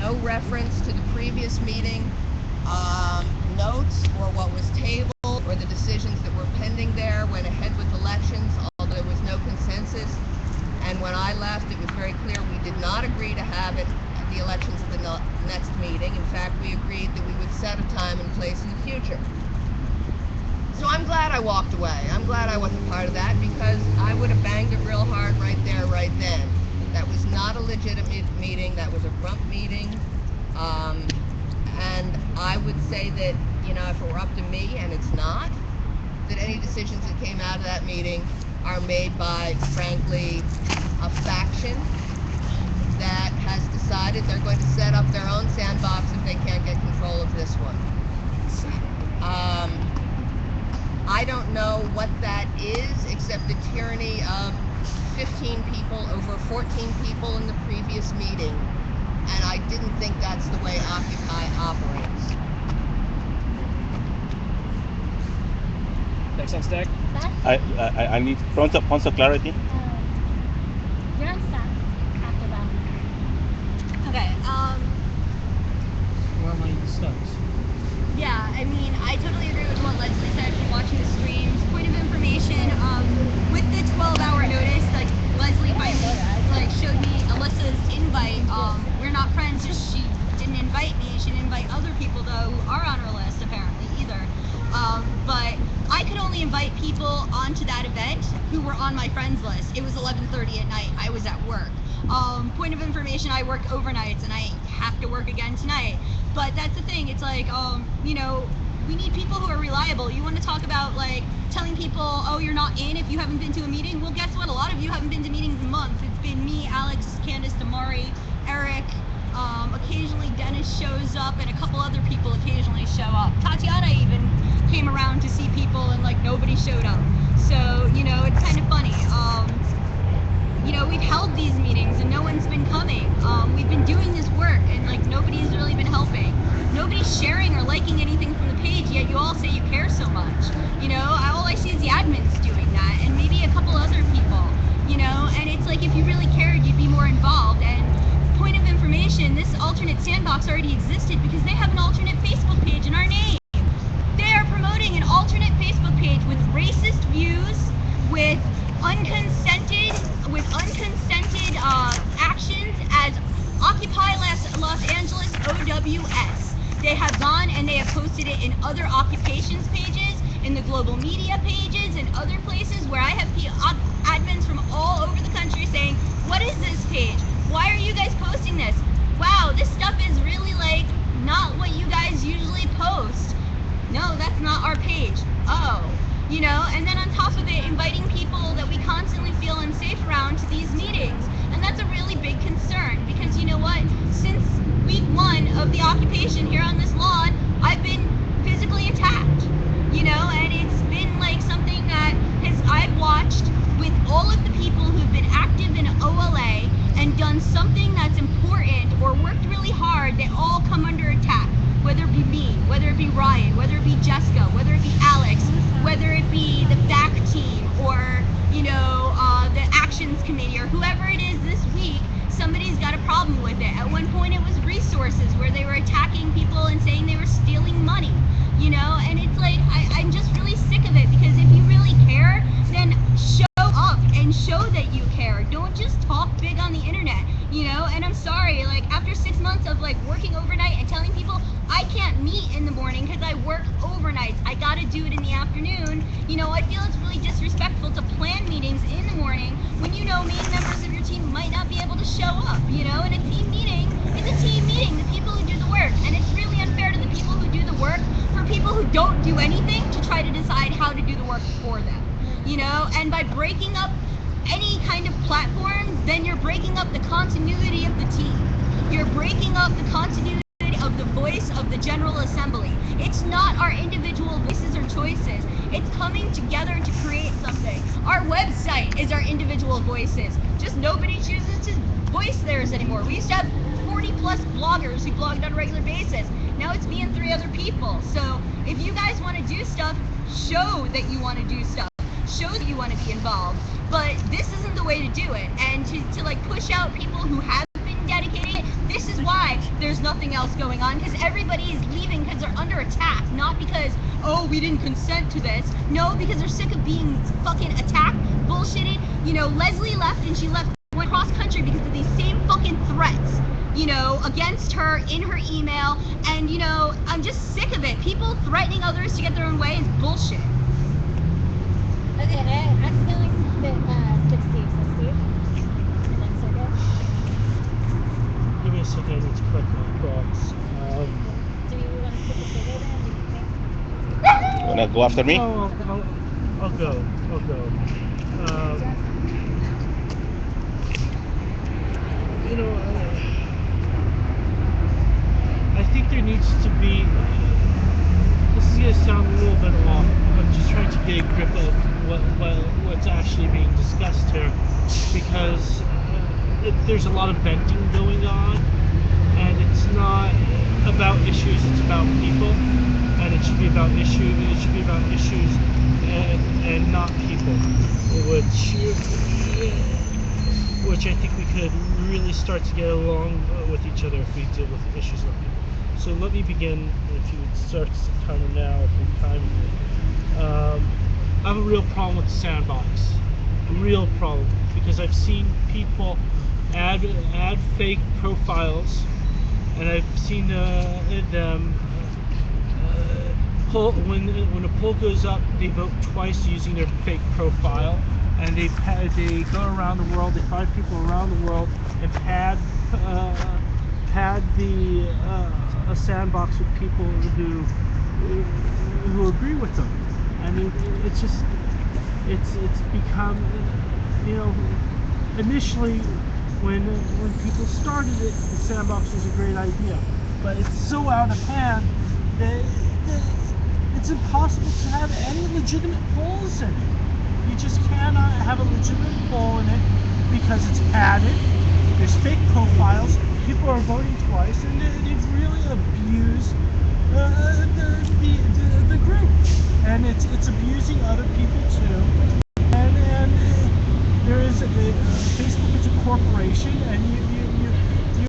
no reference to the previous meeting notes or what was tabled or the decisions that were pending there. Went ahead with elections, although there was no consensus. And when I left, it was very clear we did not agree to have it at the elections at the next meeting. In fact, we agreed that we would set a time and place in the future. So I'm glad I walked away. I'm glad I wasn't part of that, because I would have banged it real hard right there, right then. That was not a legitimate meeting. That was a rump meeting. And I would say that, you know, if it were up to me, and it's not, that any decisions that came out of that meeting are made by, frankly, a faction that has decided they're going to set up their own sandbox if they can't get control of this one. I don't know what that is, except the tyranny of 15 people over 14 people in the previous meeting. And I didn't think that's the way Occupy operates. Next on stack. I need points of clarity. You're on stack after that. Okay, Where am I stuck? yeah, I mean, I totally agree with what Leslie said from watching the streams. Point of information, with the 12-hour notice, like, Leslie finally, like, showed me Alyssa's invite. We're not friends, just she didn't invite me. She didn't invite other people, though, who are on her list, apparently, either. But I could only invite people onto that event who were on my friends list. It was 11:30 at night. I was at work. Point of information, I work overnights, and I have to work again tonight. But that's the thing, it's like, you know, we need people who are reliable. You want to talk about, like, telling people, oh, you're not in if you haven't been to a meeting? Well, guess what? A lot of you haven't been to meetings in months. It's been me, Alex, Candace, Damari, Eric. Occasionally Dennis shows up, and a couple other people occasionally show up. Tatiana even came around to see people, and, like, nobody showed up. So, you know, it's kind of funny. You know, we've held these meetings and no one's been coming. We've been doing this work and, like, nobody's really been helping. Nobody's sharing or liking anything from the page, yet you all say you care so much. You know, all I see is the admins doing that, and maybe a couple other people, you know, and it's like, if you really cared, you'd be more involved. And point of information, this alternate sandbox already existed because they have an alternate Facebook page in our name. They are promoting an alternate Facebook page with racist views, with unconsented actions as Occupy Los Angeles OWS. They have gone and they have posted it in other occupations pages, in the global media pages, and other places where I have admins from all over the country saying, what is this page? Why are you guys posting this? Wow, this stuff is really, like, not what you guys usually post. No, that's not our page. Oh. You know, and then on top of it, inviting people that we constantly feel unsafe around to these meetings. And that's a really big concern, because you know what? Since week 1 of the occupation here on this lawn, I've been physically attacked. You know, and it's been like something that I've watched with all of the people who've been active in OLA and done something that's important or worked really hard, they all come under attack. Whether it be me, whether it be Ryan, whether it be Jessica, whether it be Alex, whether it be the back team, or, you know, the actions committee, or whoever it is this week, somebody's got a problem with it. At one point it was resources, where they were attacking people and saying they were stealing money, you know, and it's like, I'm just really sick of it, because if you really care, then show up and show that you care. Don't just talk big on the internet, you know. And I'm sorry, like, after 6 months of, like, working overnight and telling people I can't meet in the morning because I work overnights, I gotta do it in the afternoon, you know, I feel it's really disrespectful to plan meetings in the morning when you know main members of your team might not be able to show up, you know. And a team meeting is a team meeting, the people who do the work, and it's really unfair to the people who do the work for people who don't do anything to try to decide how to do the work for them, you know. And by breaking up any kind of platform, then you're breaking up the continuity of the team. You're breaking up the continuity of the voice of the General Assembly. It's not our individual voices or choices. It's coming together to create something. Our website is our individual voices. Just nobody chooses to voice theirs anymore. We used to have 40 plus bloggers who blogged on a regular basis. Now it's me and 3 other people. So if you guys want to do stuff, show that you want to do stuff. Show that you want to be involved. But this isn't the way to do it. And to like push out people who have been dedicated, this is why there's nothing else going on, because everybody is leaving because they're under attack, not because, oh, we didn't consent to this. No, because they're sick of being fucking attacked, bullshitted. You know, Leslie left, and she left, went cross country because of these same fucking threats, you know, against her in her email. And, you know, I'm just sick of it. People threatening others to get their own way is bullshit. Okay, I accidentally hit 60, so Steve. And then circle. Give me a second, let's correct my thoughts. Do you want to skip the survey then? Do you think? Wanna go after me? No, I'll go. You know, I think there needs to be. This is gonna sound a little bit off. I'm just trying to get a grip of what's actually being discussed here, because there's a lot of venting going on, and it's not about issues. It's about people, and it should be about issues. It should be about issues and not people, which I think we could really start to get along with each other if we deal with issues like people. So let me begin. If you would start the timer now, if you're timing it. I have a real problem with the sandbox. A real problem, because I've seen people add fake profiles, and I've seen them poll when a poll goes up, they vote twice using their fake profile, and they go around the world, they find people around the world and pad a sandbox with people who agree with them. I mean, it's just it's become, you know, initially when people started it, the sandbox was a great idea, but it's so out of hand that it's impossible to have any legitimate polls in it. You just cannot have a legitimate poll in it because it's padded. There's fake profiles. People are voting twice, and they've really abused the group, and it's abusing other people too. And there is Facebook is a corporation, and